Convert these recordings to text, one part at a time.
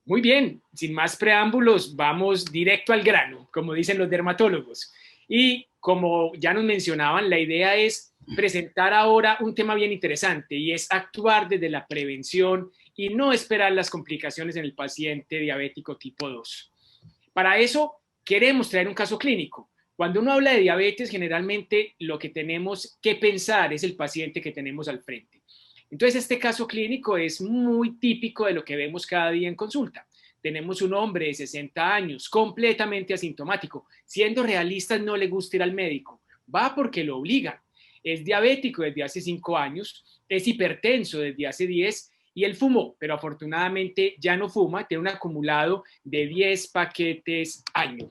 Muy bien, sin más preámbulos, vamos directo al grano, como dicen los dermatólogos. Y como ya nos mencionaban, la idea es presentar ahora un tema bien interesante y es actuar desde la prevención y no esperar las complicaciones en el paciente diabético tipo 2. Para eso queremos traer un caso clínico. Cuando uno habla de diabetes, generalmente lo que tenemos que pensar es el paciente que tenemos al frente. Entonces, este caso clínico es muy típico de lo que vemos cada día en consulta. Tenemos un hombre de 60 años, completamente asintomático. Siendo realistas, no le gusta ir al médico. Va porque lo obligan. Es diabético desde hace 5 años, es hipertenso desde hace 10 y él fumó, pero afortunadamente ya no fuma, tiene un acumulado de 10 paquetes año.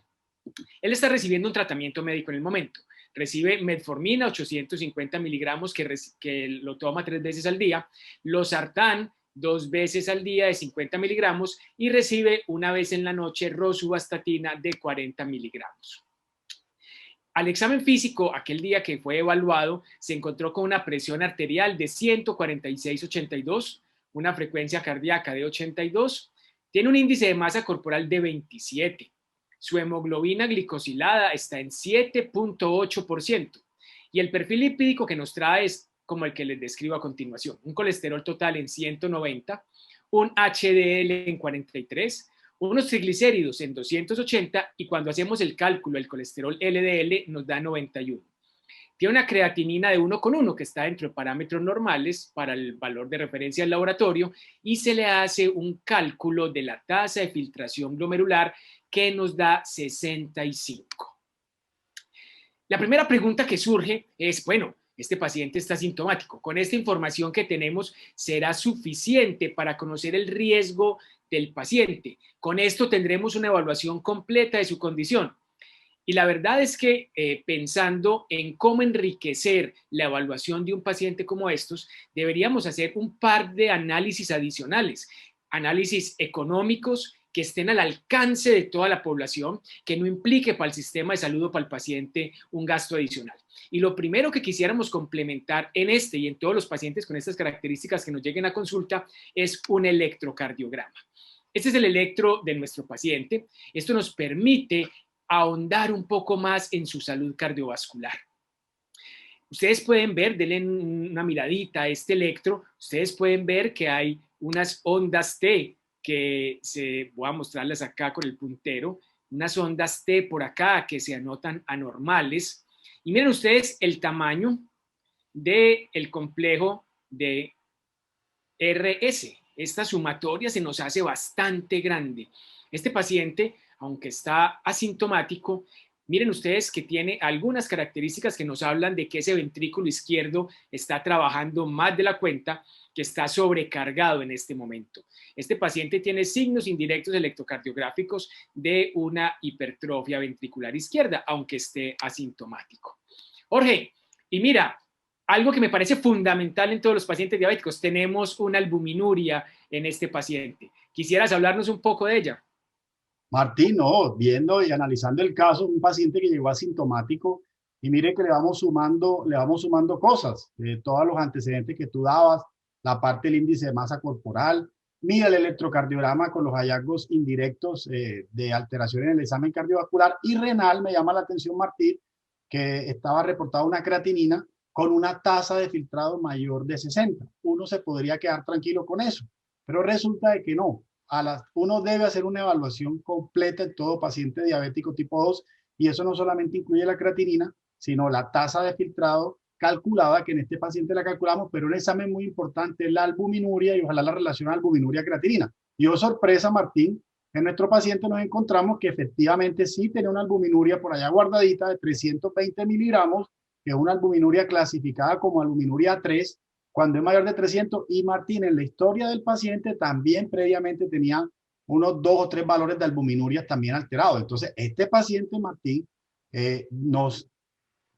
Él está recibiendo un tratamiento médico en el momento. Recibe metformina, 850 miligramos, que lo toma 3 veces al día, losartán, 2 veces al día de 50 miligramos y recibe una vez en la noche rosuvastatina de 40 miligramos. Al examen físico, aquel día que fue evaluado, se encontró con una presión arterial de 146/82, una frecuencia cardíaca de 82, tiene un índice de masa corporal de 27, su hemoglobina glicosilada está en 7.8% y el perfil lipídico que nos trae es como el que les describo a continuación: un colesterol total en 190, un HDL en 43, unos triglicéridos en 280 y cuando hacemos el cálculo el colesterol LDL nos da 91. Tiene una creatinina de 1,1 que está dentro de parámetros normales para el valor de referencia del laboratorio y se le hace un cálculo de la tasa de filtración glomerular que nos da 65. La primera pregunta que surge es, bueno, este paciente está sintomático. Con esta información que tenemos, ¿será suficiente para conocer el riesgo del paciente? Con esto tendremos una evaluación completa de su condición. Y la verdad es que pensando en cómo enriquecer la evaluación de un paciente como estos, deberíamos hacer un par de análisis adicionales, análisis económicos que estén al alcance de toda la población, que no implique para el sistema de salud o para el paciente un gasto adicional. Y lo primero que quisiéramos complementar en este y en todos los pacientes con estas características que nos lleguen a consulta es un electrocardiograma. Este es el electro de nuestro paciente. Esto nos permite ahondar un poco más en su salud cardiovascular. Ustedes pueden ver, denle una miradita a este electro, ustedes pueden ver que hay unas ondas T voy a mostrarlas acá con el puntero, unas ondas T por acá que se anotan anormales. Y miren ustedes el tamaño del complejo de RS. Esta sumatoria se nos hace bastante grande. Este paciente, aunque está asintomático, miren ustedes que tiene algunas características que nos hablan de que ese ventrículo izquierdo está trabajando más de la cuenta, que está sobrecargado en este momento. Este paciente tiene signos indirectos electrocardiográficos de una hipertrofia ventricular izquierda, aunque esté asintomático. Jorge, y mira, algo que me parece fundamental en todos los pacientes diabéticos, tenemos una albuminuria en este paciente. ¿Quisieras hablarnos un poco de ella? Martín, no, viendo y analizando el caso, un paciente que llegó asintomático y mire que le vamos sumando cosas, todos los antecedentes que tú dabas, la parte del índice de masa corporal, mira el electrocardiograma con los hallazgos indirectos de alteraciones en el examen cardiovascular y renal. Me llama la atención, Martín, que estaba reportada una creatinina con una tasa de filtrado mayor de 60. Uno se podría quedar tranquilo con eso, pero resulta de que no. Uno debe hacer una evaluación completa en todo paciente diabético tipo 2 y eso no solamente incluye la creatinina, sino la tasa de filtrado calculada, que en este paciente la calculamos, pero un examen muy importante es la albuminuria y ojalá la relación albuminuria-creatinina. Y oh sorpresa, Martín, en nuestro paciente nos encontramos que efectivamente sí tenía una albuminuria por allá guardadita de 320 miligramos, que es una albuminuria clasificada como albuminuria 3, cuando es mayor de 300, y Martín en la historia del paciente también previamente tenía unos 2 o 3 valores de albuminuria también alterados. Entonces, este paciente, Martín, nos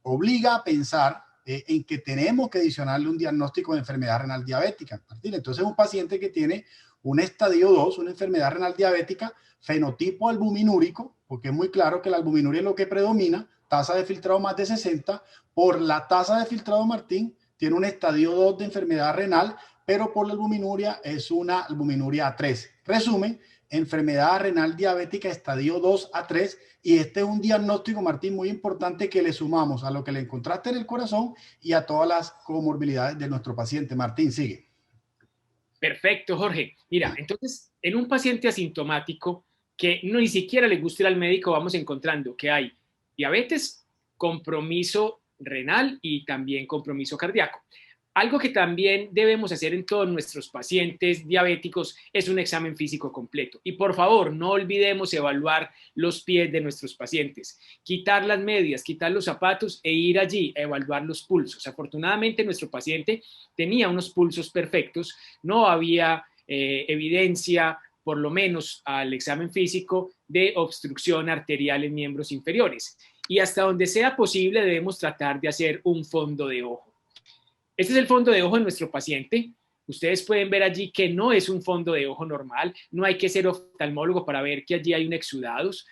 obliga a pensar en que tenemos que adicionarle un diagnóstico de enfermedad renal diabética, Martín. Entonces, un paciente que tiene un estadio 2, una enfermedad renal diabética, fenotipo albuminúrico, porque es muy claro que la albuminuria es lo que predomina, tasa de filtrado más de 60, por la tasa de filtrado, Martín, tiene un estadio 2 de enfermedad renal, pero por la albuminuria es una albuminuria 3. Resumen, enfermedad renal diabética estadio 2 a 3, y este es un diagnóstico, Martín, muy importante que le sumamos a lo que le encontraste en el corazón y a todas las comorbilidades de nuestro paciente. Martín, sigue. Perfecto, Jorge. Mira, entonces, en un paciente asintomático que no ni siquiera le gusta ir al médico, vamos encontrando que hay diabetes, compromiso renal y también compromiso cardíaco. Algo que también debemos hacer en todos nuestros pacientes diabéticos es un examen físico completo. Y por favor, no olvidemos evaluar los pies de nuestros pacientes, quitar las medias, quitar los zapatos e ir allí a evaluar los pulsos. Afortunadamente, nuestro paciente tenía unos pulsos perfectos, no había evidencia, por lo menos al examen físico, de obstrucción arterial en miembros inferiores. Y hasta donde sea posible debemos tratar de hacer un fondo de ojo. Este es el fondo de ojo de nuestro paciente. Ustedes pueden ver allí que no es un fondo de ojo normal. No hay que ser oftalmólogo para ver que allí hay un exudados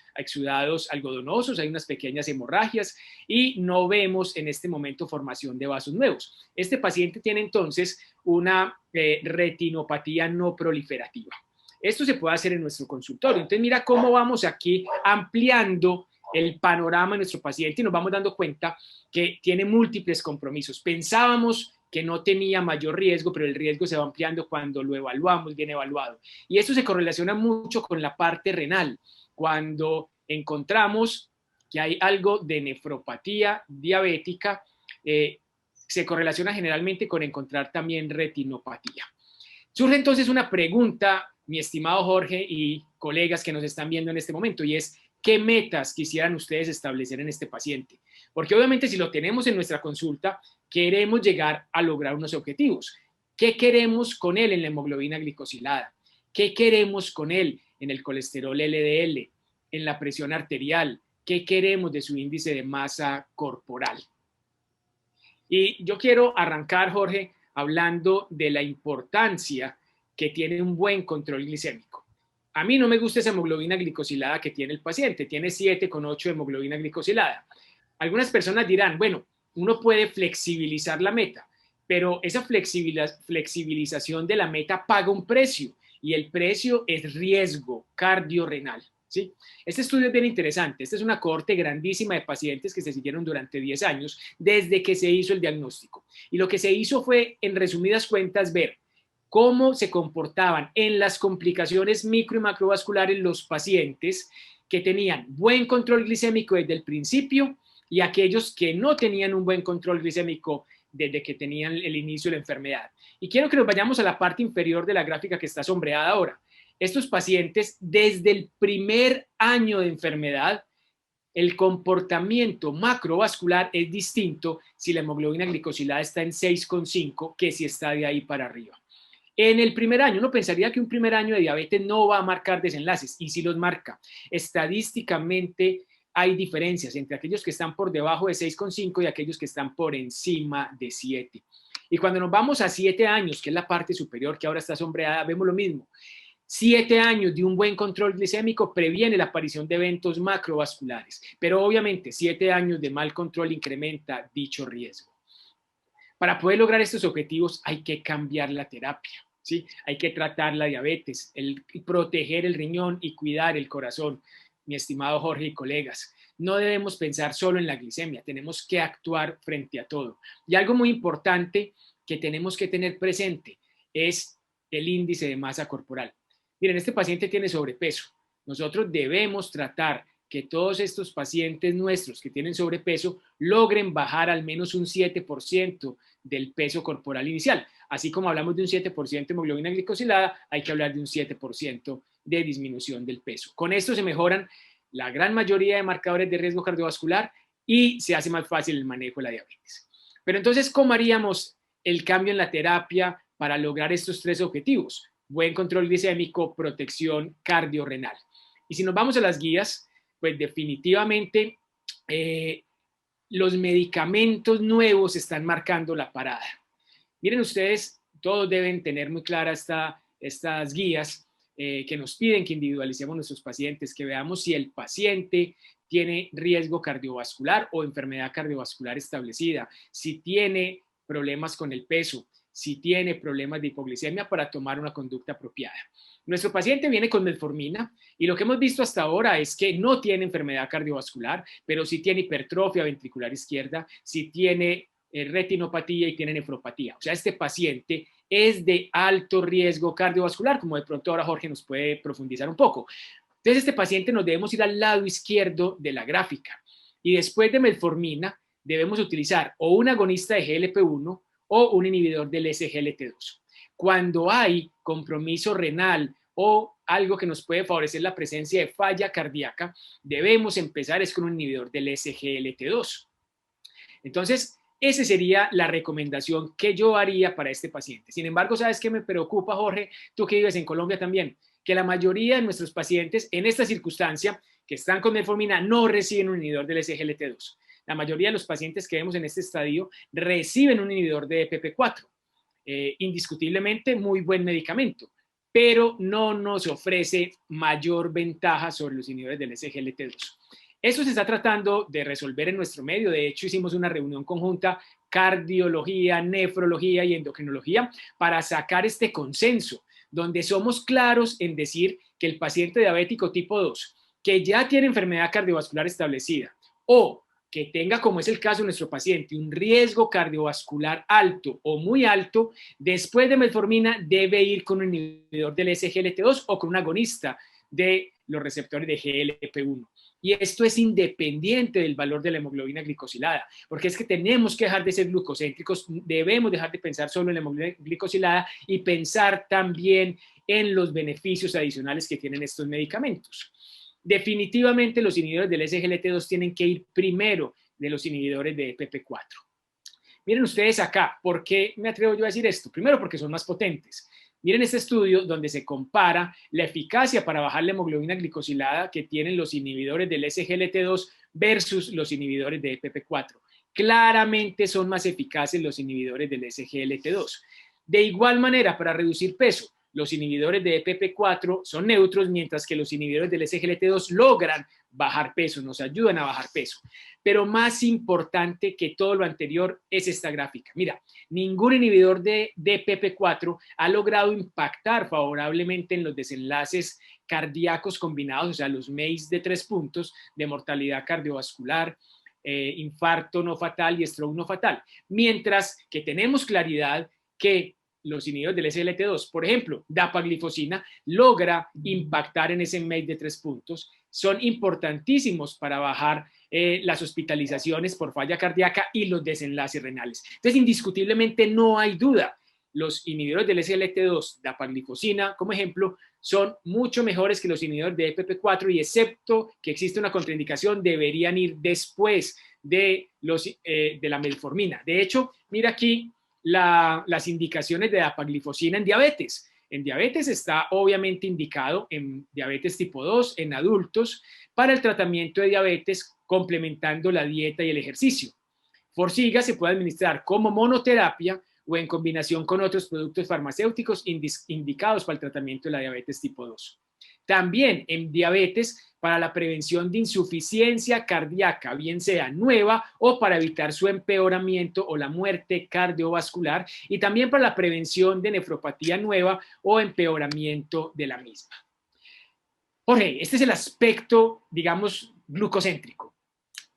algodonosos, hay unas pequeñas hemorragias y no vemos en este momento formación de vasos nuevos. Este paciente tiene entonces una retinopatía no proliferativa. Esto se puede hacer en nuestro consultorio. Entonces mira cómo vamos aquí ampliando el panorama de nuestro paciente y nos vamos dando cuenta que tiene múltiples compromisos. Pensábamos que no tenía mayor riesgo, pero el riesgo se va ampliando cuando lo evaluamos bien evaluado. Y esto se correlaciona mucho con la parte renal, cuando encontramos que hay algo de nefropatía diabética, se correlaciona generalmente con encontrar también retinopatía. Surge entonces una pregunta, mi estimado Jorge y colegas que nos están viendo en este momento, y es, ¿qué metas quisieran ustedes establecer en este paciente? Porque obviamente si lo tenemos en nuestra consulta, queremos llegar a lograr unos objetivos. ¿Qué queremos con él en la hemoglobina glicosilada? ¿Qué queremos con él en el colesterol LDL, en la presión arterial? ¿Qué queremos de su índice de masa corporal? Y yo quiero arrancar, Jorge, hablando de la importancia que tiene un buen control glicémico. A mí no me gusta esa hemoglobina glicosilada que tiene el paciente, tiene 7,8 de hemoglobina glicosilada. Algunas personas dirán, bueno, uno puede flexibilizar la meta, pero esa flexibilización de la meta paga un precio y el precio es riesgo cardiorrenal. ¿Sí? Este estudio es bien interesante. Esta es una cohorte grandísima de pacientes que se siguieron durante 10 años desde que se hizo el diagnóstico. Y lo que se hizo fue, en resumidas cuentas, ver cómo se comportaban en las complicaciones micro y macrovasculares los pacientes que tenían buen control glicémico desde el principio y aquellos que no tenían un buen control glicémico desde que tenían el inicio de la enfermedad. Y quiero que nos vayamos a la parte inferior de la gráfica que está sombreada ahora. Estos pacientes, desde el primer año de enfermedad, el comportamiento macrovascular es distinto si la hemoglobina glicosilada está en 6,5 que si está de ahí para arriba. En el primer año, uno pensaría que un primer año de diabetes no va a marcar desenlaces, y sí los marca. Estadísticamente hay diferencias entre aquellos que están por debajo de 6,5 y aquellos que están por encima de 7. Y cuando nos vamos a 7 años, que es la parte superior que ahora está sombreada, vemos lo mismo. 7 años de un buen control glicémico previene la aparición de eventos macrovasculares, pero obviamente 7 años de mal control incrementa dicho riesgo. Para poder lograr estos objetivos hay que cambiar la terapia, ¿sí? Hay que tratar la diabetes, proteger el riñón y cuidar el corazón, mi estimado Jorge y colegas. No debemos pensar solo en la glicemia, tenemos que actuar frente a todo. Y algo muy importante que tenemos que tener presente es el índice de masa corporal. Miren, este paciente tiene sobrepeso. Nosotros debemos tratar que todos estos pacientes nuestros que tienen sobrepeso logren bajar al menos un 7% del peso corporal inicial. Así como hablamos de un 7% de hemoglobina glicosilada, hay que hablar de un 7% de disminución del peso. Con esto se mejoran la gran mayoría de marcadores de riesgo cardiovascular y se hace más fácil el manejo de la diabetes. Pero entonces, ¿cómo haríamos el cambio en la terapia para lograr estos 3 objetivos? Buen control glicémico, protección cardiorrenal. Y si nos vamos a las guías, pues definitivamente los medicamentos nuevos están marcando la parada. Miren ustedes, todos deben tener muy claras estas guías que nos piden que individualicemos nuestros pacientes, que veamos si el paciente tiene riesgo cardiovascular o enfermedad cardiovascular establecida, si tiene problemas con el peso, si tiene problemas de hipoglicemia para tomar una conducta apropiada. Nuestro paciente viene con metformina y lo que hemos visto hasta ahora es que no tiene enfermedad cardiovascular, pero sí tiene hipertrofia ventricular izquierda, sí tiene retinopatía y tiene nefropatía. O sea, este paciente es de alto riesgo cardiovascular, como de pronto ahora Jorge nos puede profundizar un poco. Entonces, este paciente nos debemos ir al lado izquierdo de la gráfica y después de metformina debemos utilizar o un agonista de GLP-1 o un inhibidor del SGLT2. Cuando hay compromiso renal o algo que nos puede favorecer la presencia de falla cardíaca, debemos empezar es con un inhibidor del SGLT2. Entonces, esa sería la recomendación que yo haría para este paciente. Sin embargo, ¿sabes qué me preocupa, Jorge? Tú que vives en Colombia también, que la mayoría de nuestros pacientes en esta circunstancia que están con metformina no reciben un inhibidor del SGLT2. La mayoría de los pacientes que vemos en este estadio reciben un inhibidor de EPP4. Indiscutiblemente muy buen medicamento, pero no nos ofrece mayor ventaja sobre los inhibidores del SGLT2. Eso se está tratando de resolver en nuestro medio. De hecho, hicimos una reunión conjunta, cardiología, nefrología y endocrinología, para sacar este consenso, donde somos claros en decir que el paciente diabético tipo 2, que ya tiene enfermedad cardiovascular establecida, o que tenga, como es el caso de nuestro paciente, un riesgo cardiovascular alto o muy alto, después de metformina debe ir con un inhibidor del SGLT2 o con un agonista de los receptores de GLP-1. Y esto es independiente del valor de la hemoglobina glicosilada, porque es que tenemos que dejar de ser glucocéntricos, debemos dejar de pensar solo en la hemoglobina glicosilada y pensar también en los beneficios adicionales que tienen estos medicamentos. Definitivamente los inhibidores del SGLT2 tienen que ir primero de los inhibidores de EPP4. Miren ustedes acá, ¿por qué me atrevo yo a decir esto? Primero porque son más potentes. Miren este estudio donde se compara la eficacia para bajar la hemoglobina glicosilada que tienen los inhibidores del SGLT2 versus los inhibidores de EPP4. Claramente son más eficaces los inhibidores del SGLT2. De igual manera, para reducir peso, los inhibidores de EPP4 son neutros, mientras que los inhibidores del SGLT2 logran bajar peso, nos ayudan a bajar peso. Pero más importante que todo lo anterior es esta gráfica. Mira, ningún inhibidor de EPP4 ha logrado impactar favorablemente en los desenlaces cardíacos combinados, o sea, los MACE de 3 puntos de mortalidad cardiovascular, infarto no fatal y stroke no fatal. Mientras que tenemos claridad que los inhibidores del SGLT2, por ejemplo, dapaglifosina, logra impactar en ese MACE de 3 puntos, son importantísimos para bajar las hospitalizaciones por falla cardíaca y los desenlaces renales. Entonces, indiscutiblemente no hay duda, los inhibidores del SGLT2, dapaglifosina, como ejemplo, son mucho mejores que los inhibidores de EPP4 y excepto que existe una contraindicación, deberían ir después de la metformina. De hecho, mira aquí las indicaciones de dapaglifosina en diabetes. En diabetes está obviamente indicado en diabetes tipo 2, en adultos, para el tratamiento de diabetes complementando la dieta y el ejercicio. Forxiga se puede administrar como monoterapia o en combinación con otros productos farmacéuticos indicados para el tratamiento de la diabetes tipo 2. También en diabetes para la prevención de insuficiencia cardíaca, bien sea nueva o para evitar su empeoramiento o la muerte cardiovascular, y también para la prevención de nefropatía nueva o empeoramiento de la misma. Jorge, este es el aspecto, digamos, glucocéntrico.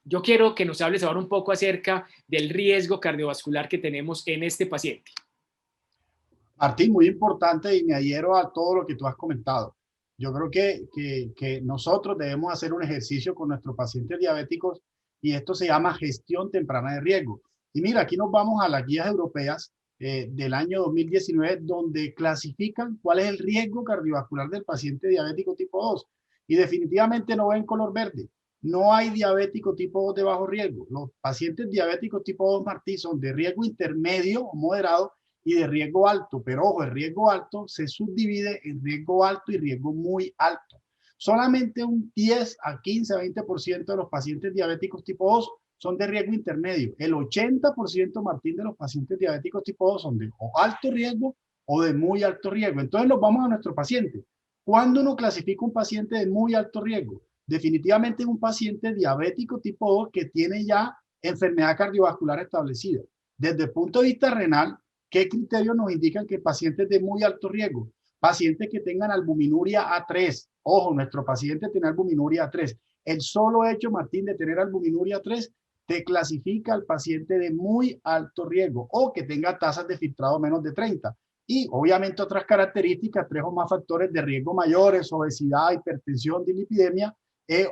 Yo quiero que nos hables ahora un poco acerca del riesgo cardiovascular que tenemos en este paciente. Martín, muy importante y me adhiero a todo lo que tú has comentado. Yo creo que nosotros debemos hacer un ejercicio con nuestros pacientes diabéticos y esto se llama gestión temprana de riesgo. Y mira, aquí nos vamos a las guías europeas del año 2019, donde clasifican cuál es el riesgo cardiovascular del paciente diabético tipo 2. Y definitivamente no va en color verde. No hay diabético tipo 2 de bajo riesgo. Los pacientes diabéticos tipo 2, Martín, son de riesgo intermedio o moderado y de riesgo alto, pero ojo, el riesgo alto se subdivide en riesgo alto y riesgo muy alto. Solamente un 10 a 15 a 20% de los pacientes diabéticos tipo 2 son de riesgo intermedio. El 80%, Martín, de los pacientes diabéticos tipo 2 son de alto riesgo o de muy alto riesgo. Entonces nos vamos a nuestro paciente. ¿Cuándo uno clasifica un paciente de muy alto riesgo? Definitivamente es un paciente diabético tipo 2 que tiene ya enfermedad cardiovascular establecida. Desde el punto de vista renal, ¿Qué criterios nos indican que pacientes de muy alto riesgo? Pacientes que tengan albuminuria A3. Ojo, nuestro paciente tiene albuminuria A3. El solo hecho, Martín, de tener albuminuria A3 te clasifica al paciente de muy alto riesgo o que tenga tasas de filtrado menos de 30. Y obviamente otras características, 3 o más factores de riesgo mayores, obesidad, hipertensión, dislipidemia,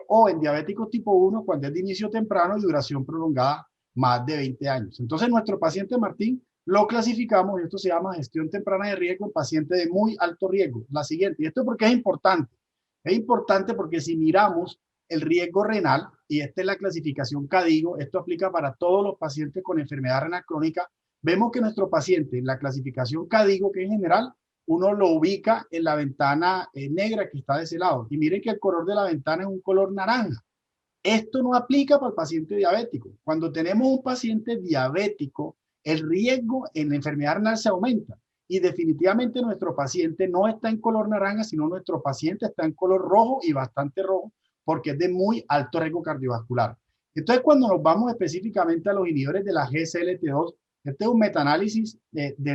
o en diabéticos tipo 1 cuando es de inicio temprano y duración prolongada más de 20 años. Entonces nuestro paciente Martín lo clasificamos, y esto se llama gestión temprana de riesgo en paciente de muy alto riesgo. La siguiente, y esto porque es importante porque si miramos el riesgo renal, y esta es la clasificación CADIGO, esto aplica para todos los pacientes con enfermedad renal crónica, vemos que nuestro paciente en la clasificación CADIGO, que en general uno lo ubica en la ventana negra que está de ese lado. Y miren que el color de la ventana es un color naranja. Esto no aplica para el paciente diabético. Cuando tenemos un paciente diabético, el riesgo en la enfermedad renal se aumenta. Y definitivamente nuestro paciente no está en color naranja, sino nuestro paciente está en color rojo y bastante rojo, porque es de muy alto riesgo cardiovascular. Entonces, cuando nos vamos específicamente a los inhibidores de la GSLT2, este es un metaanálisis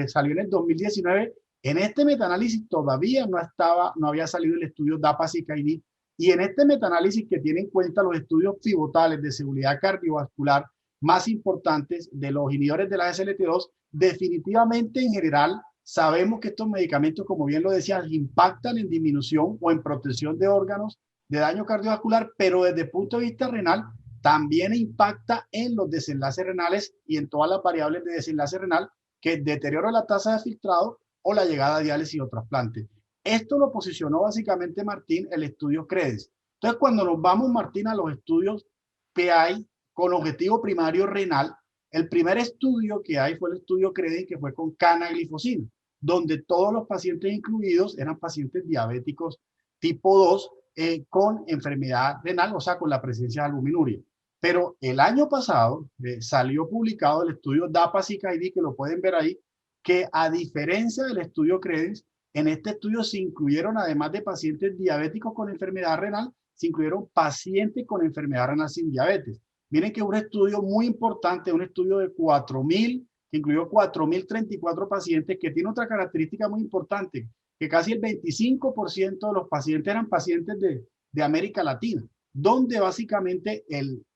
salió en el 2019. En este metaanálisis todavía no había salido el estudio DAPA-CKD, y en este metaanálisis que tiene en cuenta los estudios pivotales de seguridad cardiovascular más importantes de los inhibidores de la SLT2, definitivamente en general sabemos que estos medicamentos, como bien lo decía, impactan en disminución o en protección de órganos de daño cardiovascular, pero desde el punto de vista renal también impacta en los desenlaces renales y en todas las variables de desenlace renal, que es deterioro de la tasa de filtrado o la llegada a diálisis o trasplante. Esto lo posicionó básicamente Martín el estudio CREDES. Entonces, cuando nos vamos, Martín, a los estudios que hay con objetivo primario renal, el primer estudio que hay fue el estudio CREDES, que fue con canaglifosina, donde todos los pacientes incluidos eran pacientes diabéticos tipo 2 con enfermedad renal, o sea, con la presencia de albuminuria. Pero el año pasado salió publicado el estudio DAPA-CKD, que lo pueden ver ahí, que a diferencia del estudio CREDES, en este estudio se incluyeron, además de pacientes diabéticos con enfermedad renal, se incluyeron pacientes con enfermedad renal sin diabetes. Miren que es un estudio muy importante, un estudio de 4.000, que incluyó 4.034 pacientes, que tiene otra característica muy importante, que casi el 25% de los pacientes eran pacientes de América Latina, donde básicamente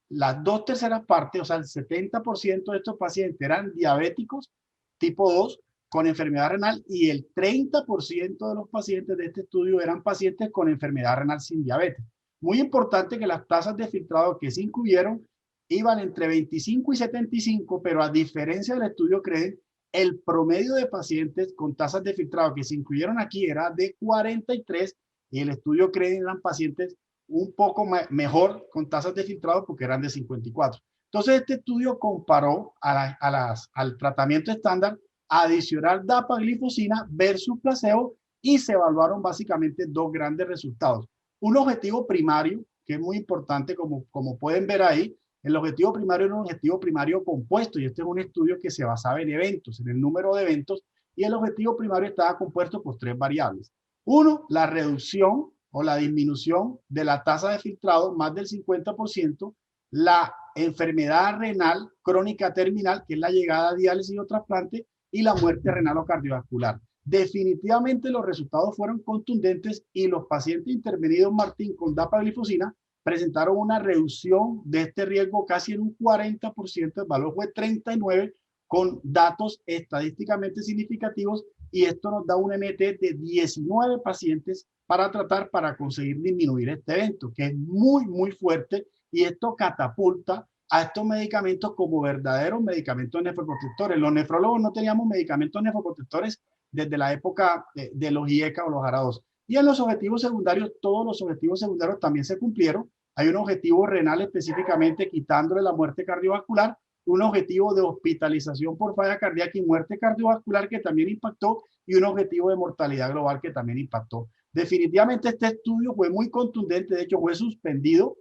las 2/3 partes, o sea, el 70% de estos pacientes eran diabéticos tipo 2 con enfermedad renal, y el 30% de los pacientes de este estudio eran pacientes con enfermedad renal sin diabetes. Muy importante que las tasas de filtrado que se incluyeron iban entre 25 y 75, pero a diferencia del estudio CREDES, el promedio de pacientes con tasas de filtrado que se incluyeron aquí era de 43, y el estudio CREDES eran pacientes un poco mejor con tasas de filtrado porque eran de 54. Entonces, este estudio comparó al tratamiento estándar adicional dapaglifosina versus placebo, y se evaluaron básicamente dos grandes resultados. Un objetivo primario, que es muy importante, como pueden ver ahí. El objetivo primario era un objetivo primario compuesto, y este es un estudio que se basaba en eventos, en el número de eventos, y el objetivo primario estaba compuesto por 3 variables. Uno, la reducción o la disminución de la tasa de filtrado más del 50%, la enfermedad renal crónica terminal, que es la llegada a diálisis o trasplante, y la muerte renal o cardiovascular. Definitivamente los resultados fueron contundentes, y los pacientes intervenidos, Martín, con dapaglifosina presentaron una reducción de este riesgo casi en un 40%, el valor fue 39, con datos estadísticamente significativos, y esto nos da un MT de 19 pacientes para tratar, para conseguir disminuir este evento, que es muy, muy fuerte, y esto catapulta a estos medicamentos como verdaderos medicamentos nefroprotectores. Los nefrólogos no teníamos medicamentos nefroprotectores desde la época de los IECA o los ARA2. Y en los objetivos secundarios, todos los objetivos secundarios también se cumplieron. Hay un objetivo renal específicamente, quitándole la muerte cardiovascular, un objetivo de hospitalización por falla cardíaca y muerte cardiovascular que también impactó, y un objetivo de mortalidad global que también impactó. Definitivamente este estudio fue muy contundente, de hecho fue suspendido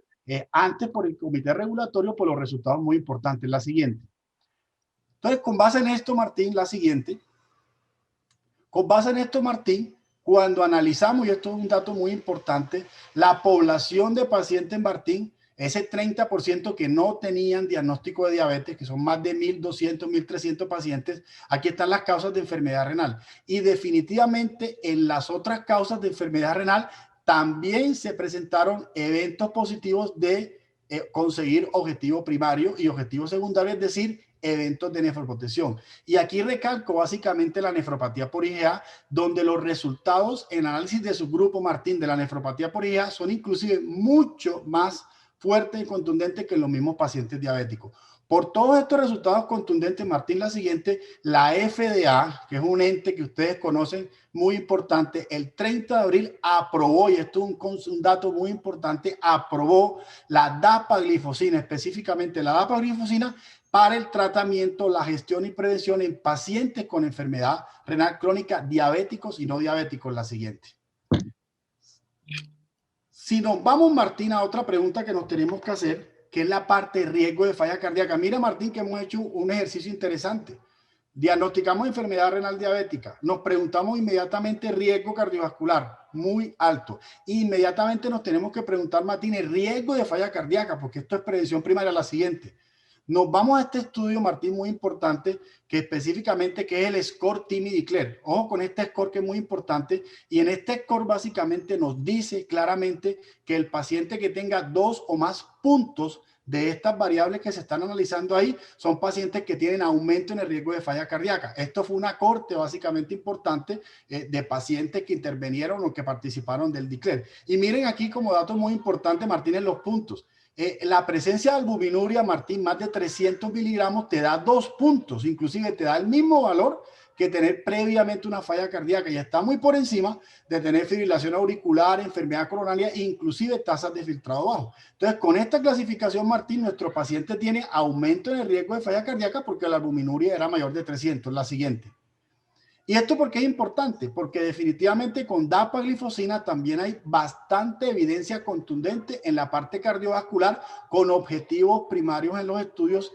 antes por el comité regulatorio por los resultados muy importantes. La siguiente. Entonces, con base en esto, Martín, la siguiente. Con base en esto, Martín, cuando analizamos, y esto es un dato muy importante, la población de pacientes, Martín, ese 30% que no tenían diagnóstico de diabetes, que son más de 1.200, 1.300 pacientes, aquí están las causas de enfermedad renal. Y definitivamente en las otras causas de enfermedad renal también se presentaron eventos positivos de conseguir objetivo primario y objetivo secundario, es decir, eventos de nefroprotección. Y aquí recalco básicamente la nefropatía por IgA, donde los resultados en análisis de subgrupo, Martín, de la nefropatía por IgA son inclusive mucho más fuertes y contundentes que en los mismos pacientes diabéticos. Por todos estos resultados contundentes, Martín, la siguiente, la FDA, que es un ente que ustedes conocen muy importante, el 30 de abril aprobó, y esto es un dato muy importante, aprobó la dapaglifosina, específicamente la dapaglifosina para el tratamiento, la gestión y prevención en pacientes con enfermedad renal crónica, diabéticos y no diabéticos, la siguiente. Si nos vamos, Martín, a otra pregunta que nos tenemos que hacer, que es la parte de riesgo de falla cardíaca. Mira, Martín, que hemos hecho un ejercicio interesante. Diagnosticamos enfermedad renal diabética. Nos preguntamos inmediatamente riesgo cardiovascular, muy alto. Inmediatamente nos tenemos que preguntar, Martín, el riesgo de falla cardíaca, porque esto es prevención primaria, la siguiente. Nos vamos a este estudio, Martín, muy importante, que específicamente que es el score TIMI-DECLARE. Ojo con este score que es muy importante, y en este score básicamente nos dice claramente que el paciente que tenga 2 o más puntos de estas variables que se están analizando ahí son pacientes que tienen aumento en el riesgo de falla cardíaca. Esto fue una corte básicamente importante de pacientes que intervinieron o que participaron del DECLARE. Y miren aquí como dato muy importante, Martín, en los puntos. La presencia de albuminuria, Martín, más de 300 miligramos te da 2 puntos, inclusive te da el mismo valor que tener previamente una falla cardíaca, y está muy por encima de tener fibrilación auricular, enfermedad coronaria, inclusive tasas de filtrado bajo. Entonces, con esta clasificación, Martín, nuestro paciente tiene aumento en el riesgo de falla cardíaca porque la albuminuria era mayor de 300, la siguiente. ¿Y esto por qué es importante? Porque definitivamente con dapaglifosina también hay bastante evidencia contundente en la parte cardiovascular con objetivos primarios en los estudios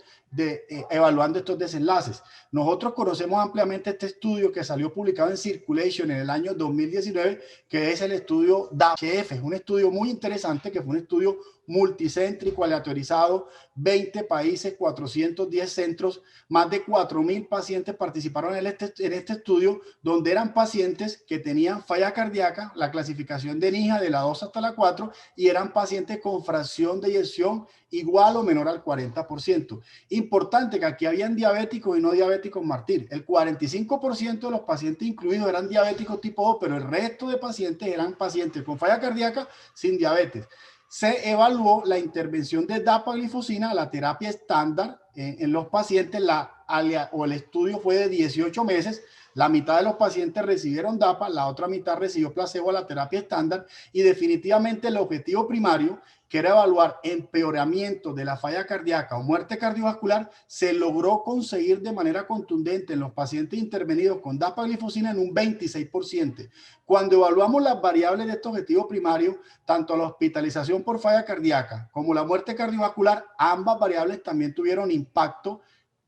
evaluando estos desenlaces. Nosotros conocemos ampliamente este estudio que salió publicado en Circulation en el año 2019, que es el estudio DAPA-HF. Es un estudio muy interesante, que fue un estudio multicéntrico, aleatorizado, 20 países, 410 centros, más de 4.000 pacientes participaron en este estudio, donde eran pacientes que tenían falla cardíaca, la clasificación de NIJA de la 2 hasta la 4, y eran pacientes con fracción de eyección igual o menor al 40%. Importante que aquí habían diabéticos y no diabéticos, Martín. El 45% de los pacientes incluidos eran diabéticos tipo 2, pero el resto de pacientes eran pacientes con falla cardíaca sin diabetes. Se evaluó la intervención de dapaglifosina, la terapia estándar en los pacientes, el estudio fue de 18 meses. La mitad de los pacientes recibieron DAPA, la otra mitad recibió placebo a la terapia estándar, y definitivamente el objetivo primario, que era evaluar empeoramiento de la falla cardíaca o muerte cardiovascular, se logró conseguir de manera contundente en los pacientes intervenidos con dapaglifosina en un 26%. Cuando evaluamos las variables de este objetivo primario, tanto la hospitalización por falla cardíaca como la muerte cardiovascular, ambas variables también tuvieron impacto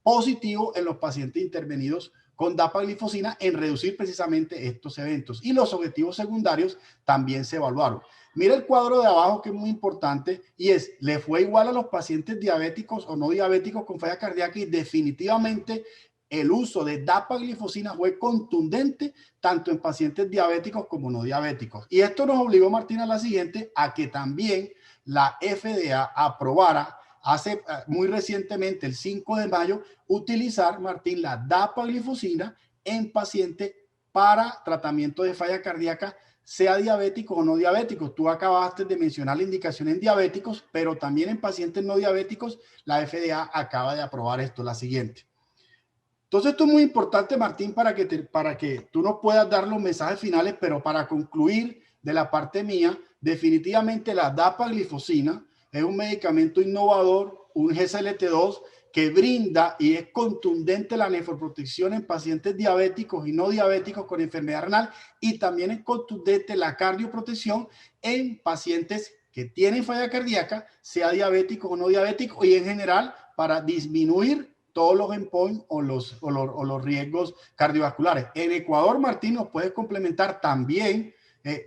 positivo en los pacientes intervenidos con dapaglifosina en reducir precisamente estos eventos. Y los objetivos secundarios también se evaluaron. Mira el cuadro de abajo, que es muy importante, y es, ¿le fue igual a los pacientes diabéticos o no diabéticos con falla cardíaca? Y definitivamente el uso de dapaglifosina fue contundente tanto en pacientes diabéticos como no diabéticos. Y esto nos obligó, Martín, a la siguiente, a que también la FDA aprobara hace muy recientemente, el 5 de mayo, utilizar, Martín, la dapaglifosina en pacientes para tratamiento de falla cardíaca, sea diabético o no diabético. Tú acabaste de mencionar la indicación en diabéticos, pero también en pacientes no diabéticos, la FDA acaba de aprobar esto, la siguiente. Entonces, esto es muy importante, Martín, para que tú nos puedas dar los mensajes finales, pero para concluir de la parte mía, definitivamente la dapaglifosina es un medicamento innovador, un GSLT2 que brinda y es contundente la nefroprotección en pacientes diabéticos y no diabéticos con enfermedad renal, y también es contundente la cardioprotección en pacientes que tienen falla cardíaca, sea diabéticos o no diabéticos, y en general para disminuir todos los endpoints o los riesgos cardiovasculares. En Ecuador, Martín, nos puedes complementar también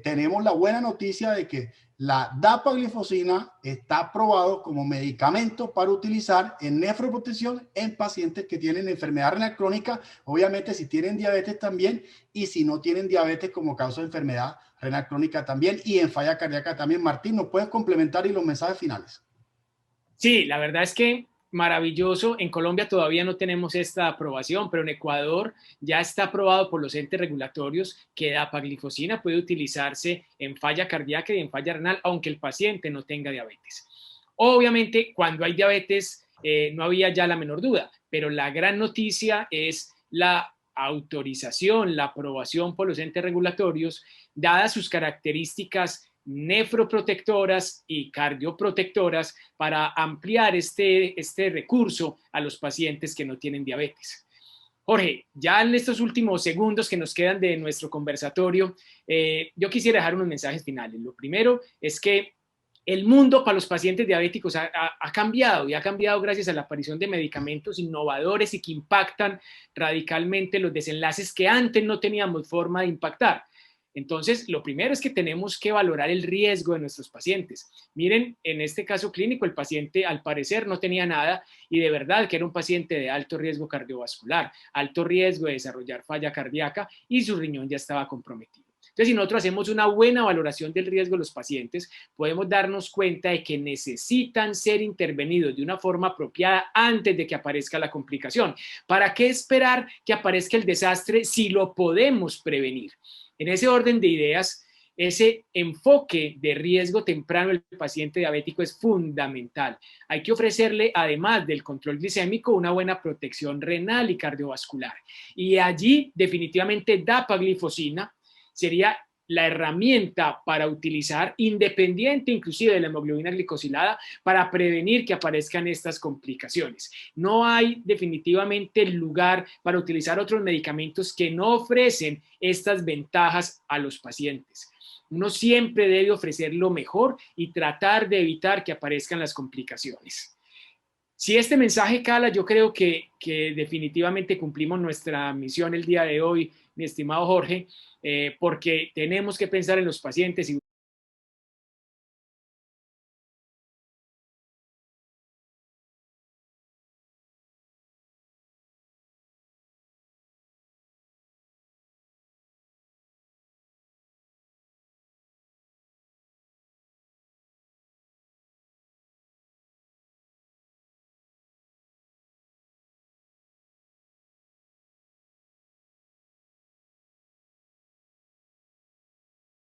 tenemos la buena noticia de que la dapaglifosina está aprobado como medicamento para utilizar en nefroprotección en pacientes que tienen enfermedad renal crónica, obviamente si tienen diabetes también, y si no tienen diabetes como causa de enfermedad renal crónica también, y en falla cardíaca también. Martín, ¿nos puedes complementar y los mensajes finales? Sí, la verdad es que maravilloso. En Colombia todavía no tenemos esta aprobación, pero en Ecuador ya está aprobado por los entes regulatorios que dapaglifosina puede utilizarse en falla cardíaca y en falla renal, aunque el paciente no tenga diabetes. Obviamente, cuando hay diabetes, no había ya la menor duda, pero la gran noticia es la autorización, la aprobación por los entes regulatorios, dadas sus características nefroprotectoras y cardioprotectoras para ampliar este recurso a los pacientes que no tienen diabetes. Jorge, ya en estos últimos segundos que nos quedan de nuestro conversatorio, yo quisiera dejar unos mensajes finales. Lo primero es que el mundo para los pacientes diabéticos ha cambiado y ha cambiado gracias a la aparición de medicamentos innovadores y que impactan radicalmente los desenlaces que antes no teníamos forma de impactar. Entonces, lo primero es que tenemos que valorar el riesgo de nuestros pacientes. Miren, en este caso clínico, el paciente al parecer no tenía nada y de verdad que era un paciente de alto riesgo cardiovascular, alto riesgo de desarrollar falla cardíaca y su riñón ya estaba comprometido. Entonces, si nosotros hacemos una buena valoración del riesgo de los pacientes, podemos darnos cuenta de que necesitan ser intervenidos de una forma apropiada antes de que aparezca la complicación. ¿Para qué esperar que aparezca el desastre si lo podemos prevenir? En ese orden de ideas, ese enfoque de riesgo temprano del paciente diabético es fundamental. Hay que ofrecerle, además del control glicémico, una buena protección renal y cardiovascular. Y allí, definitivamente, dapaglifosina sería la herramienta para utilizar, independiente inclusive de la hemoglobina glicosilada, para prevenir que aparezcan estas complicaciones. No hay definitivamente lugar para utilizar otros medicamentos que no ofrecen estas ventajas a los pacientes. Uno siempre debe ofrecer lo mejor y tratar de evitar que aparezcan las complicaciones. Si este mensaje cala, yo creo que definitivamente cumplimos nuestra misión el día de hoy, mi estimado Jorge, porque tenemos que pensar en los pacientes y